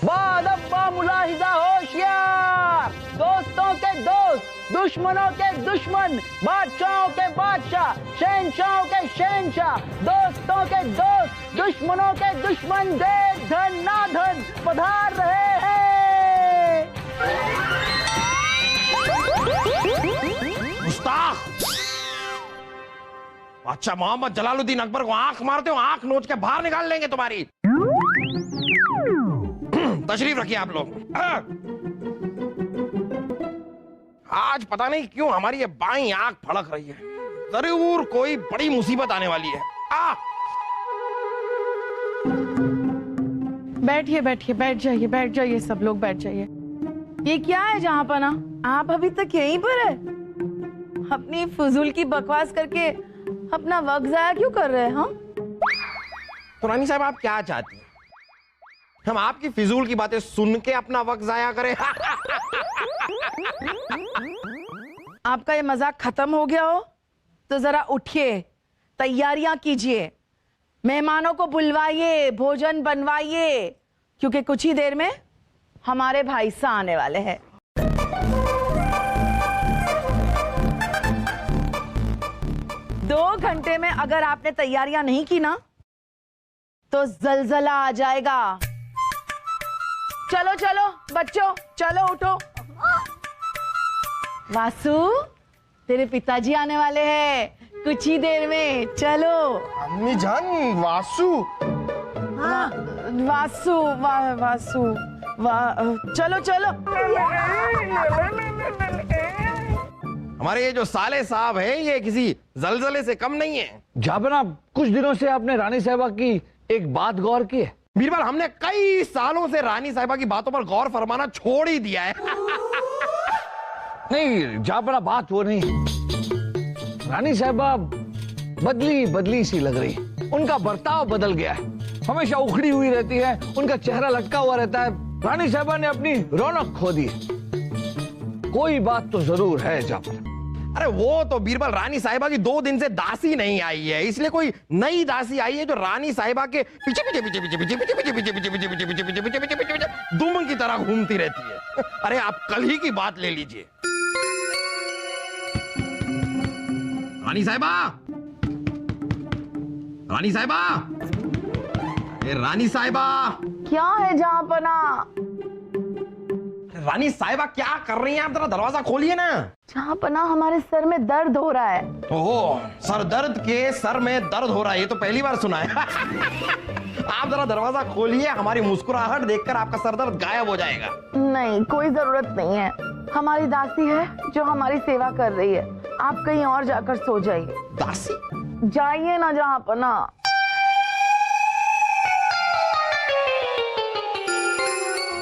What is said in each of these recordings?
बादब्बा मुलाहिजा होशियार, दोस्तों के दोस्त, दुश्मनों के दुश्मन, बादशाहों के बादशाह, शहंशाहों के शहंशाह, दोस्तों के दोस्त, दुश्मनों के दुश्मन, देश धन ना धन पधार रहे हैं। मुस्ताख, अच्छा मोहम्मद जलालुद्दीन अकबर को आंख मारते हो, आंख नोच के बाहर निकाल लेंगे तुम्हारी। तशरीफ रखिए आप लोग। आज पता नहीं क्यों हमारी ये बाईं आंख फड़क रही है, जरूर कोई बड़ी मुसीबत आने वाली है। बैठिए बैठिए, बैठ जाइए सब लोग बैठ जाइए। ये क्या है जहाँपना, आप अभी तक यहीं पर है? अपनी फजूल की बकवास करके अपना वक्त जाया क्यों कर रहे हैं? हाँ तो रानी साहब आप क्या चाहती हैं? हम आपकी फिजूल की बातें सुन के अपना वक्त जाया करें? आपका ये मजाक खत्म हो गया हो तो जरा उठिए, तैयारियां कीजिए, मेहमानों को बुलवाइए, भोजन बनवाइए, क्योंकि कुछ ही देर में हमारे भाई सा आने वाले हैं। दो घंटे में अगर आपने तैयारियां नहीं की ना तो जलजला आ जाएगा। चलो चलो बच्चों, चलो उठो। वासु, तेरे पिताजी आने वाले हैं कुछ ही देर में, चलो। अम्मी जान, वासु। वासु चलो चलो। हमारे ये जो साले साहब हैं ये किसी जलजले से कम नहीं है। जाबना, कुछ दिनों से आपने रानी साहिबा की एक बात गौर की है? बीरबल, हमने कई सालों से रानी साहिबा की बातों पर गौर फरमाना छोड़ ही दिया है। नहीं जाबना, बात वो नहीं, रानी साहिबा बदली सी लग रही, उनका बर्ताव बदल गया है, हमेशा उखड़ी हुई रहती है, उनका चेहरा लटका हुआ रहता है। रानी साहिबा ने अपनी रौनक खो दी। कोई बात तो जरूर है जाबना। अरे वो तो बीरबल, रानी साहिबा की 2 दिन से दासी नहीं आई है, इसलिए कोई नई दासी आई है जो रानी साहिबा के पीछे पीछे पीछे पीछे पीछे पीछे पीछे पीछे पीछे पीछे पीछे पीछे पीछे पीछे पीछे पीछे दुम की तरह घूमती रहती है। अरे आप कल ही की बात ले लीजिए। रानी साहिबा, रानी साहिबा, रानी साहिबा, क्या है जहाँपना? रानी साहिबा क्या कर रही हैं आप? जरा दरवाजा खोलिए ना। जहाँपना, हमारे सर में दर्द हो रहा है। ओहो, सर दर्द के सर में दर्द हो रहा है, ये तो पहली बार सुना है। आप जरा दरवाजा खोलिए, हमारी मुस्कुराहट देखकर आपका सर दर्द गायब हो जाएगा। नहीं, कोई जरूरत नहीं है, हमारी दासी है जो हमारी सेवा कर रही है, आप कहीं और जाकर सो जाइए। दासी? जाइए ना जहाँपना।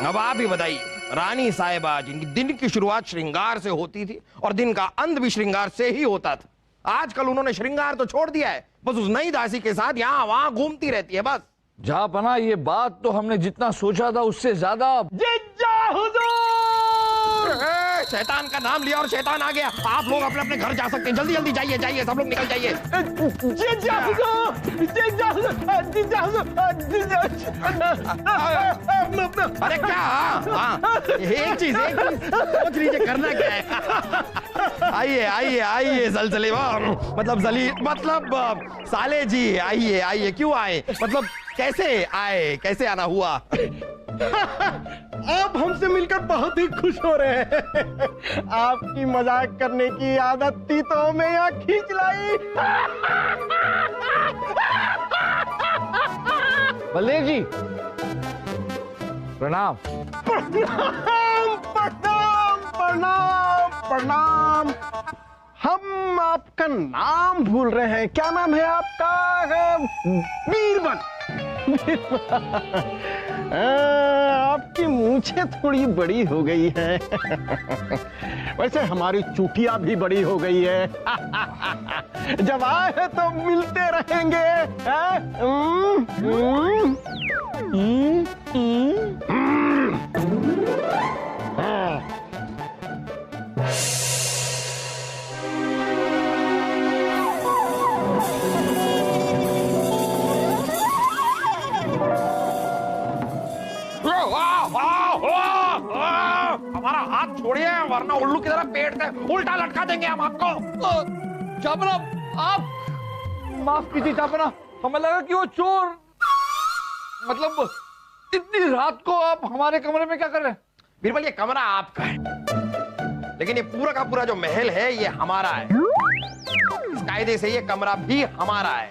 अब आप ही बताइए, रानी साहिबा जिनकी दिन की शुरुआत श्रृंगार से होती थी और दिन का अंत भी श्रृंगार से ही होता था, आजकल उन्होंने श्रृंगार तो छोड़ दिया है, बस उस नई दासी के साथ यहाँ वहां घूमती रहती है बस। जापना, ये बात तो हमने जितना सोचा था उससे ज्यादा। जिज्जा हुजूर! शैतान का नाम लिया और शैतान आ गया। आप लोग अपने अपने घर जा सकते हैं, जल्दी जल्दी जाइए जाइए, सब लोग निकल जाइए। जिज्जा हुजूर, जिज्जा हुजूर, जिज्जा हुजूर, अरे क्या? हाँ, एक चीज सोच लीजिए, करना क्या है। आइए आइए आइए जलजले, मतलब साले जी, आइए आइए। क्यों आए, मतलब कैसे आए, कैसे आना हुआ? आप हमसे मिलकर बहुत ही खुश हो रहे हैं। आपकी मजाक करने की आदत थी तो हमें यहाँ खींच लाई। बलदेव जी, प्रणाम। प्रणाम प्रणाम प्रणाम प्रणाम। हम आपका नाम भूल रहे हैं, क्या नाम है आपका? बीरबल। आपकी मूछें थोड़ी बड़ी हो गई है। वैसे हमारी चूटियां भी बड़ी हो गई है। जब आए तो मिलते रहेंगे। छोड़िए, वरना उल्लू की तरह पेट से उल्टा लटका देंगे हम आपको। जापना, आप माफ कीजिए जापना, हमें लगा कि वो चोर, मतलब इतनी रात को आप हमारे कमरे में क्या कर रहे हैं? बीरबल, ये कमरा आपका है, लेकिन ये पूरा का पूरा जो महल है ये हमारा है। इस कायदे से ये कमरा भी हमारा है।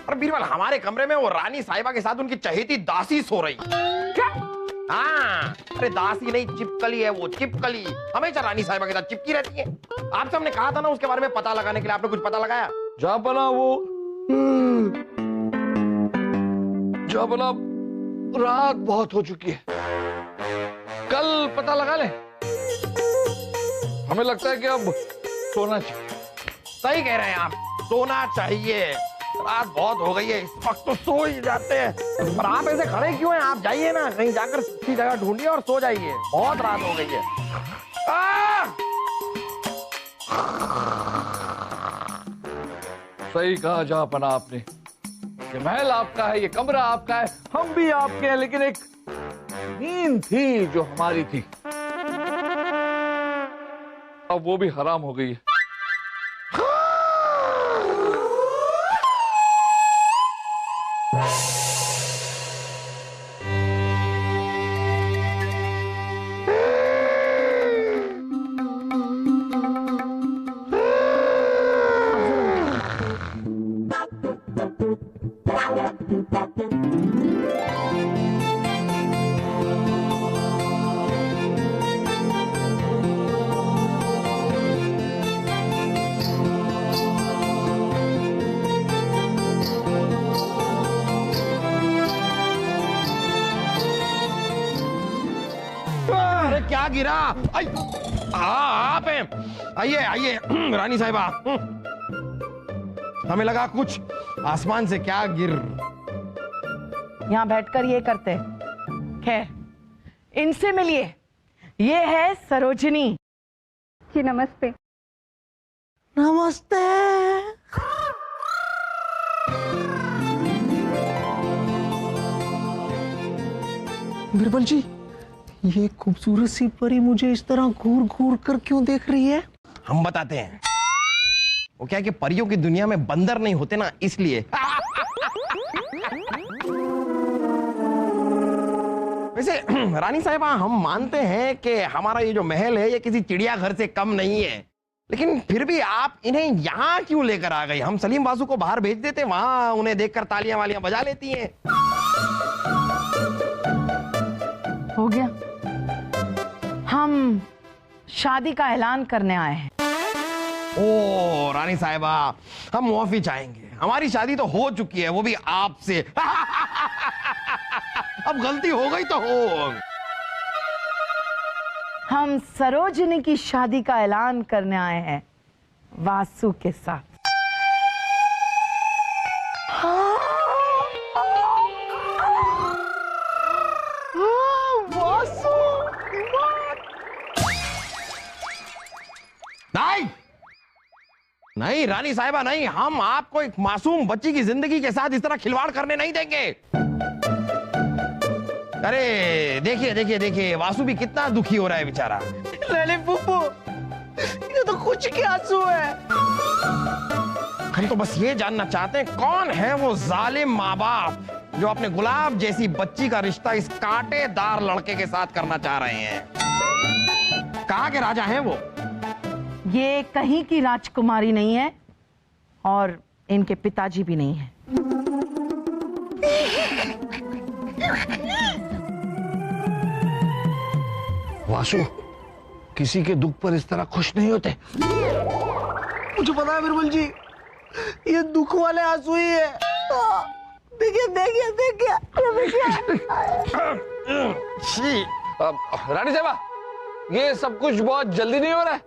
और बीरबल, हमारे कमरे में वो रानी साहिबा के साथ उनकी चहेती दासी सो रही। क्या? हाँ, अरे दासी नहीं, चिपकली है वो, चिपकली। हमेशा रानी साहिबा के साथ चिपकी रहती है। आपसे हमने कहा था ना उसके बारे में पता लगाने के लिए, आपने कुछ पता लगाया? जापना, वो जापना, रात बहुत हो चुकी है, कल पता लगा ले। हमें लगता है कि अब सोना चाहिए। सही कह रहे हैं आप, सोना चाहिए। रात बहुत हो गई है, इस वक्त तो सो ही जाते हैं। पर आप ऐसे खड़े क्यों हैं? आप जाइए ना, कहीं जाकर अच्छी जगह ढूंढिए और सो जाइए, बहुत रात हो गई है। सही कहा जापना आपने, ये महल आपका है, ये कमरा आपका है, हम भी आपके हैं, लेकिन एक नींद थी जो हमारी थी, अब वो भी हराम हो गई है। अरे क्या गिरा? हाँ, आप हैं। आइए आइए रानी साहिबा। हमें लगा कुछ आसमान से क्या गिर। यहाँ बैठकर ये करते। खैर, इनसे मिलिए, ये है सरोजिनी जी। नमस्ते। नमस्ते। बिरबल जी, ये खूबसूरत सी परी मुझे इस तरह घूर घूर कर क्यों देख रही है? हम बताते हैं। वो क्या है कि परियों की दुनिया में बंदर नहीं होते ना, इसलिए। वैसे रानी साहिबा, हम मानते हैं कि हमारा ये जो महल है ये किसी चिड़ियाघर से कम नहीं है, लेकिन फिर भी आप इन्हें यहाँ क्यों लेकर आ गई? हम सलीम बाजू को बाहर भेज देते, वहां उन्हें देखकर तालियां वालियां बजा लेती हैं। हो गया, हम शादी का ऐलान करने आए हैं। ओ रानी साहिबा, हम मुआफी चाहेंगे। हमारी शादी तो हो चुकी है, वो भी आपसे। अब गलती हो गई तो हो। हम सरोजिनी की शादी का ऐलान करने आए हैं वासु के साथ। नहीं नहीं रानी साहिबा, नहीं, हम आपको एक मासूम बच्ची की जिंदगी के साथ इस तरह खिलवाड़ करने नहीं देंगे। अरे देखिए देखिए देखिए, वासु भी कितना दुखी हो रहा है बेचारा। ललित फूफू, ये तो कुछ के आंसू है। हम तो बस ये जानना चाहते हैं, कौन है वो जालिम माँ बाप जो अपने गुलाब जैसी बच्ची का रिश्ता इस कांटेदार लड़के के साथ करना चाह रहे हैं? कहाँ के राजा हैं वो? ये कहीं की राजकुमारी नहीं है और इनके पिताजी भी नहीं है। वासु, किसी के दुख पर इस तरह खुश नहीं होते। मुझे पता है बिरबल जी, ये दुख वाले आंसू ही है। देखिए देखिए देखिए। छी, रानी साहबा, ये सब कुछ बहुत जल्दी नहीं हो रहा है?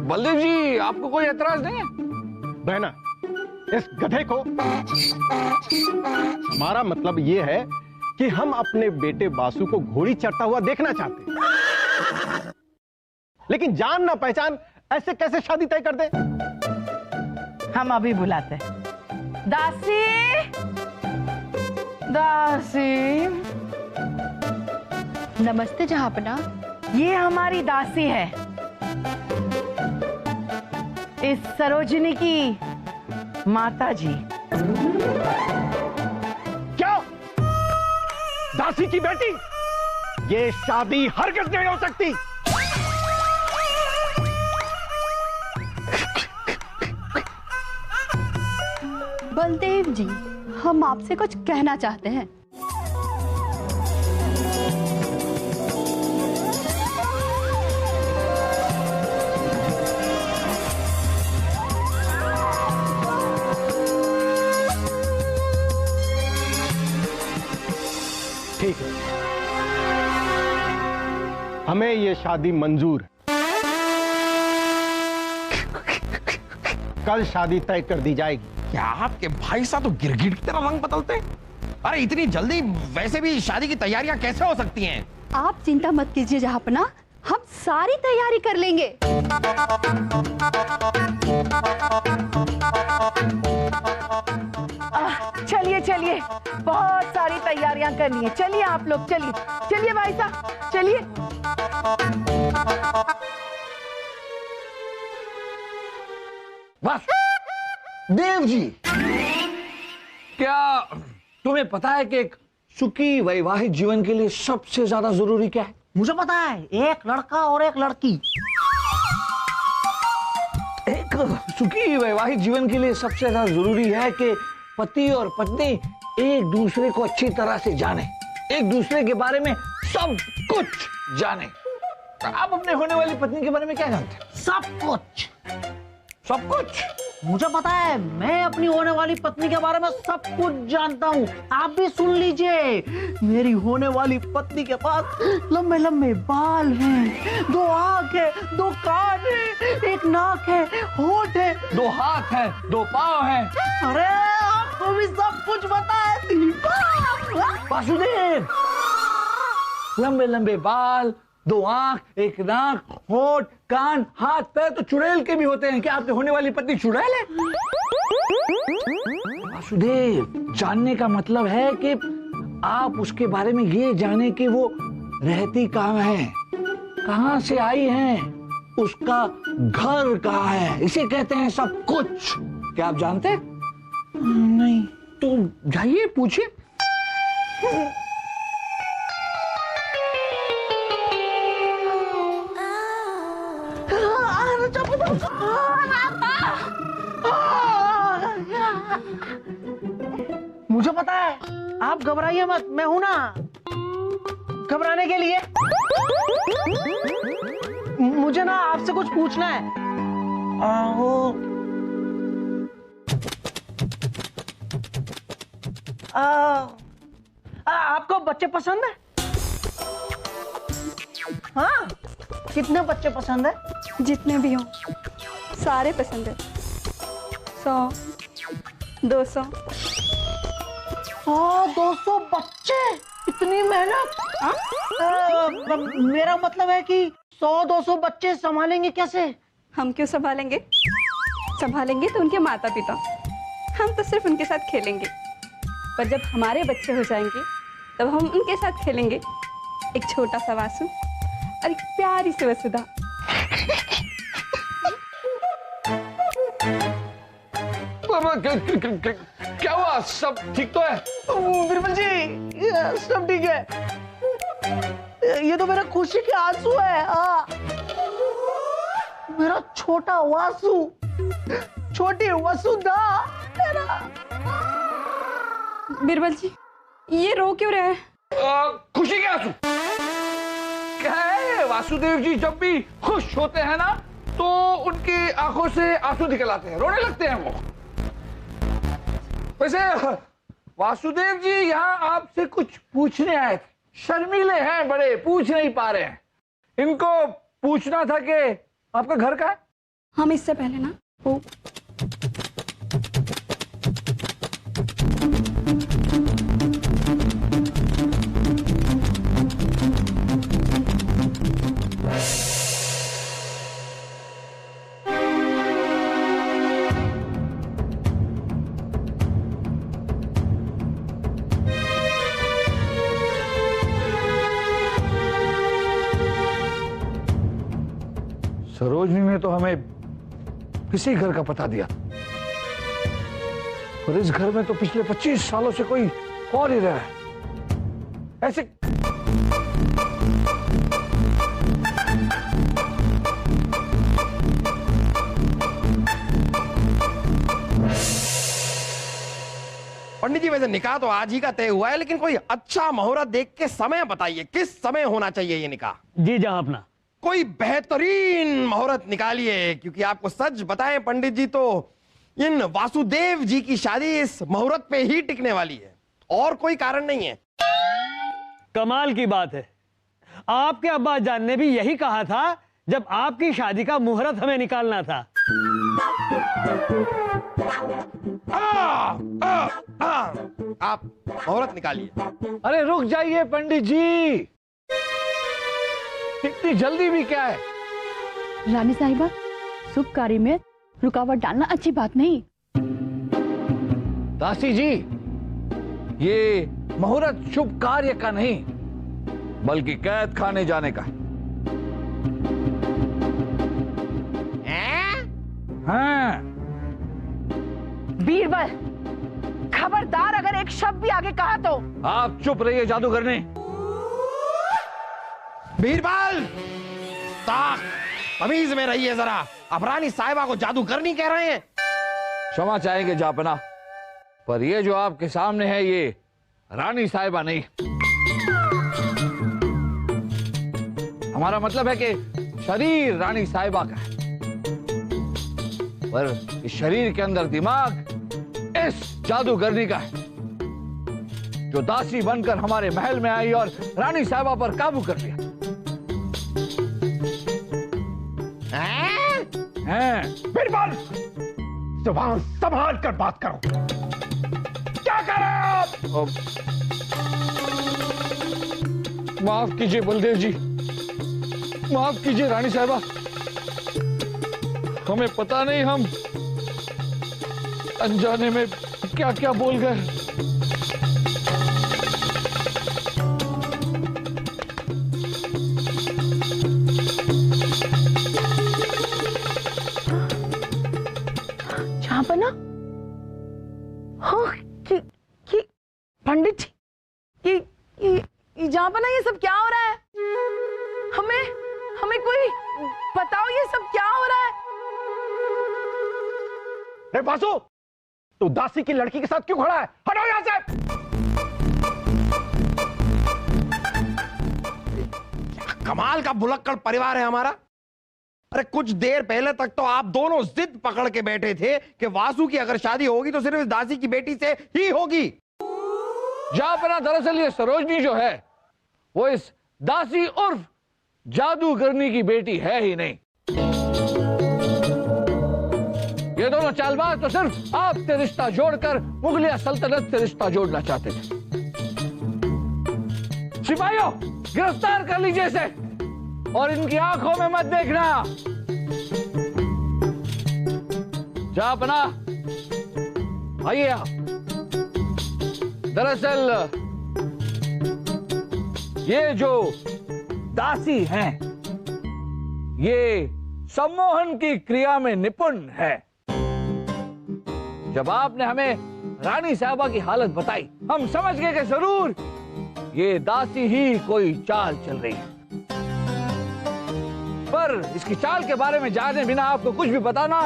बलदेव जी, आपको कोई एतराज नहीं है? बहना, इस गधे को, हमारा मतलब ये है कि हम अपने बेटे बासु को घोड़ी चढ़ता हुआ देखना चाहते हैं, लेकिन जान ना पहचान ऐसे कैसे शादी तय कर दे? हम अभी बुलाते हैं। दासी, दासी। नमस्ते जहापना। ये हमारी दासी है, इस सरोजिनी की माता जी। क्या? दासी की बेटी? ये शादी हरगिज़ नहीं हो सकती। बलदेव जी, हम आपसे कुछ कहना चाहते हैं। ठीक है, हमें ये शादी मंजूर है। कल शादी तय कर दी जाएगी। क्या आपके भाई साहब तो गिरगिट की तरह रंग बदलते हैं? अरे इतनी जल्दी वैसे भी शादी की तैयारियां कैसे हो सकती हैं? आप चिंता मत कीजिए जहाँपना, हम सारी तैयारी कर लेंगे। चलिए चलिए, बहुत सारी तैयारियां करनी है। चलिए आप लोग, चलिए चलिए भाई साहब, चलिए। बस देव जी, क्या तुम्हें पता है कि एक सुखी वैवाहिक जीवन के लिए सबसे ज्यादा जरूरी क्या है? मुझे पता है, एक लड़का और एक लड़की। एक सुखी वैवाहिक जीवन के लिए सबसे ज्यादा जरूरी है कि पति और पत्नी एक दूसरे को अच्छी तरह से जाने, एक दूसरे के बारे में सब कुछ जाने। आप अपने होने वाली पत्नी के बारे में क्या जानते हैं? सब कुछ। सब कुछ? मुझे पता है, मैं अपनी होने वाली पत्नी के बारे में सब कुछ जानता हूँ। आप भी सुन लीजिए। मेरी होने वाली पत्नी के पास लंबे लंबे बाल हैं, 2 आंख है, 2 कान है, 1 नाक है, होठ है, 2 हाथ है, 2 पांव है। अरे आपको भी सब कुछ पता है। वासुदेव, लंबे लंबे बाल, 2 आंख, 1 नाक, होठ, कान, हाथ, पैर तो चुड़ैल के भी होते हैं। क्या आपने होने वाली पत्नी चुड़ैल है? वासुदेव, जानने का मतलब है कि आप उसके बारे में ये जाने कि वो रहती कहाँ है, कहाँ से आई है, उसका घर कहाँ है। इसे कहते हैं सब कुछ। क्या आप जानते हैं? नहीं। तो जाइए पूछिए। मुझे पता है, आप घबराइए मत, मैं हूं ना घबराने के लिए। मुझे ना आपसे कुछ पूछना है। आपको बच्चे पसंद है? हाँ, कितने बच्चे पसंद है? जितने भी हों, सारे पसंद है। 100, 200। 200 बच्चे? इतनी मेहनत? मेरा मतलब है कि 100-200 बच्चे संभालेंगे कैसे? हम क्यों संभालेंगे? संभालेंगे तो उनके माता पिता। हम तो सिर्फ उनके साथ खेलेंगे, पर जब हमारे बच्चे हो जाएंगे तब हम उनके साथ खेलेंगे। एक छोटा सा वासु और एक प्यारी सी वसुधा। क्या हुआ? सब ठीक तो है? बिरबल जी, ये सब ठीक है। ये तो मेरा खुशी के आंसू है। मेरा छोटा वासु, छोटी वसुधा। बिरबल जी, ये रो क्यों रहे हैं? खुशी के आंसू? क्या है, वासुदेव जी जब भी खुश होते हैं ना तो उनकी आंखों से आंसू निकल आते हैं, रोने लगते हैं वो। वैसे वासुदेव जी यहाँ आपसे कुछ पूछने आए थे। शर्मीले हैं बड़े, पूछ नहीं पा रहे हैं। इनको पूछना था कि आपका घर कहाँ है? हम इससे पहले ना वो सरोजनी ने तो हमें किसी घर का पता दिया, और इस घर में तो पिछले 25 सालों से कोई और ही रहा है। ऐसे पंडित जी, वैसे निकाह तो आज ही का तय हुआ है, लेकिन कोई अच्छा मुहूर्त देख के समय बताइए, किस समय होना चाहिए ये निकाह? जी जहां कोई बेहतरीन मुहूर्त निकालिए, क्योंकि आपको सच बताएं पंडित जी, तो इन वासुदेव जी की शादी इस मुहूर्त पे ही टिकने वाली है, और कोई कारण नहीं है। कमाल की बात है, आपके अब्बा जान ने भी यही कहा था जब आपकी शादी का मुहूर्त हमें निकालना था। आप मुहूर्त निकालिए। अरे रुक जाइए पंडित जी, इतनी जल्दी भी क्या है? रानी साहिबा, शुभ कार्य में रुकावट डालना अच्छी बात नहीं। दासी जी, ये मुहूर्त शुभ कार्य का नहीं, बल्कि कैद खाने जाने का है। हाँ। बीरबल, खबरदार अगर एक शब्द भी आगे कहा तो। आप चुप रहिए जादूगरनी। बीरबल, ताक, तमीज में रहिए जरा। अब रानी साहिबा को जादूगरनी कह रहे हैं? क्षमा चाहेंगे जापना, पर ये जो आपके सामने है ये रानी साहिबा नहीं। हमारा मतलब है कि शरीर रानी साहिबा का है, पर इस शरीर के अंदर दिमाग इस जादूगरनी का है, जो दासी बनकर हमारे महल में आई और रानी साहिबा पर काबू कर लिया। बीरबल, जुबान संभाल कर बात करो। क्या कर रहे हैं आप? माफ कीजिए बलदेव जी, माफ कीजिए रानी साहिबा, हमें पता नहीं, हम अनजाने में क्या क्या बोल गए। झांपना? हाँ, कि पंडित जी, कि झांपना, ये सब क्या हो रहा है? हमें कोई बताओ, ये सब क्या हो रहा है? रे वासु, तू दासी की लड़की के साथ क्यों खड़ा है? हटो यहां से। कमाल का भुलक्कड़ परिवार है हमारा। अरे कुछ देर पहले तक तो आप दोनों जिद पकड़ के बैठे थे कि वासु की अगर शादी होगी तो सिर्फ इस दासी की बेटी से ही होगी। जापना, दरअसल ये सरोजनी जो है वो इस दासी उर्फ जादूगरनी की बेटी है ही नहीं। ये दोनों चालबाज तो सिर्फ आपसे रिश्ता जोड़कर मुगलिया सल्तनत से रिश्ता जोड़ना चाहते थे। सिपाहियों, गिरफ्तार कर लीजिए इसे, और इनकी आंखों में मत देखना। जापना, आइए आप। दरअसल ये जो दासी हैं, ये सम्मोहन की क्रिया में निपुण है। जब आपने हमें रानी साहिबा की हालत बताई, हम समझ गए कि जरूर ये दासी ही कोई चाल चल रही है। पर इसकी चाल के बारे में जाने बिना आपको कुछ भी बताना,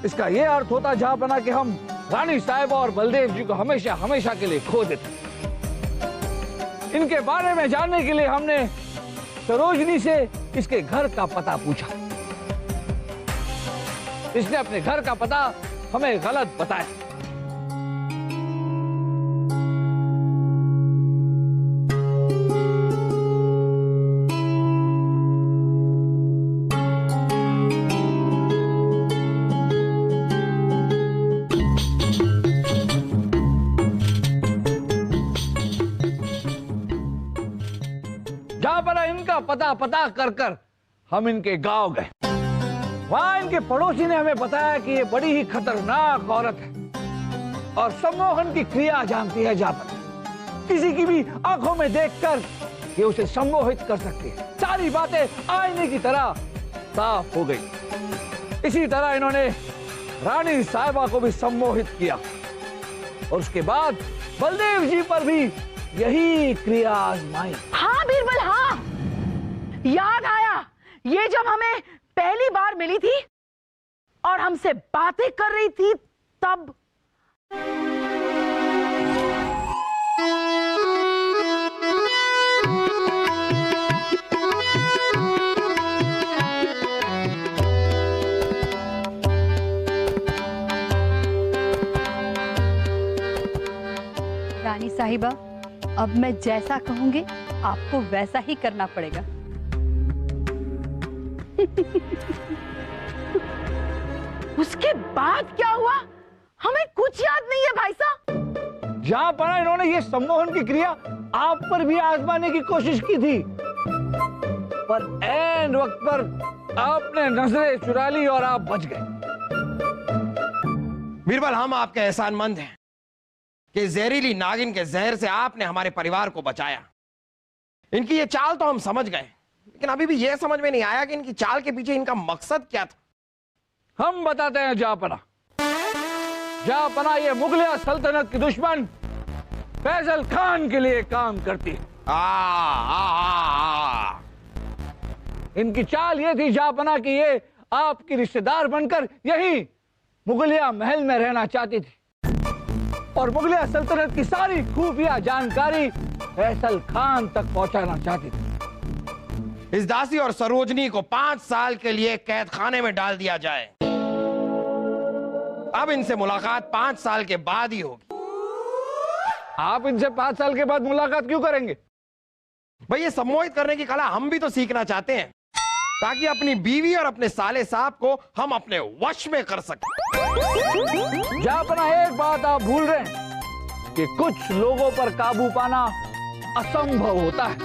इसका यह अर्थ होता जहां कि हम रानी साहिबा और बलदेव जी को हमेशा हमेशा के लिए खो देते। इनके बारे में जानने के लिए हमने सरोजनी से इसके घर का पता पूछा। इसने अपने घर का पता हमें गलत बताया। जहां पर इनका पता कर हम इनके गांव गए। वहां इनके पड़ोसी ने हमें बताया कि ये बड़ी ही खतरनाक औरत है और सम्मोहन की क्रिया जानती है। जहां पर किसी की भी आंखों में देखकर ये उसे सम्मोहित कर सकती है। सारी बातें आईने की तरह साफ हो गई। इसी तरह इन्होंने रानी साहिबा को भी सम्मोहित किया और उसके बाद बलदेव जी पर भी यही क्रिया आजमाई। हाँ बीरबल, हाँ याद आया, ये जब हमें पहली बार मिली थी और हमसे बातें कर रही थी तब। रानी साहिबा, अब मैं जैसा कहूंगी आपको वैसा ही करना पड़ेगा। उसके बाद क्या हुआ हमें कुछ याद नहीं है भाई साहब। जहां पर इन्होंने ये सम्मोहन की क्रिया आप पर भी आजमाने की कोशिश की थी, पर ऐन वक्त पर आपने नजरें चुरा ली और आप बच गए। बीरबल, हम आपके एहसानमंद हैं कि जहरीली नागिन के जहर से आपने हमारे परिवार को बचाया। इनकी ये चाल तो हम समझ गए, लेकिन अभी भी ये समझ में नहीं आया कि इनकी चाल के पीछे इनका मकसद क्या था। हम बताते हैं जहांपना। जहांपना ये मुगलिया सल्तनत की दुश्मन फैसल खान के लिए काम करती है। इनकी चाल ये थी जहांपना की ये आपकी रिश्तेदार बनकर यही मुगलिया महल में रहना चाहती थी और मुगलिया सल्तनत की सारी खुफिया जानकारी फैसल खान तक पहुंचाना चाहती थी। इस दासी और सरोजनी को 5 साल के लिए कैद खाने में डाल दिया जाए। अब इनसे मुलाकात 5 साल के बाद ही होगी। आप इनसे 5 साल के बाद मुलाकात क्यों करेंगे? भाई, ये सम्मोहित करने की कला हम भी तो सीखना चाहते हैं, ताकि अपनी बीवी और अपने साले साहब को हम अपने वश में कर सकें। जहांपना, एक बात आप भूल रहे हैं कि कुछ लोगों पर काबू पाना असंभव होता है।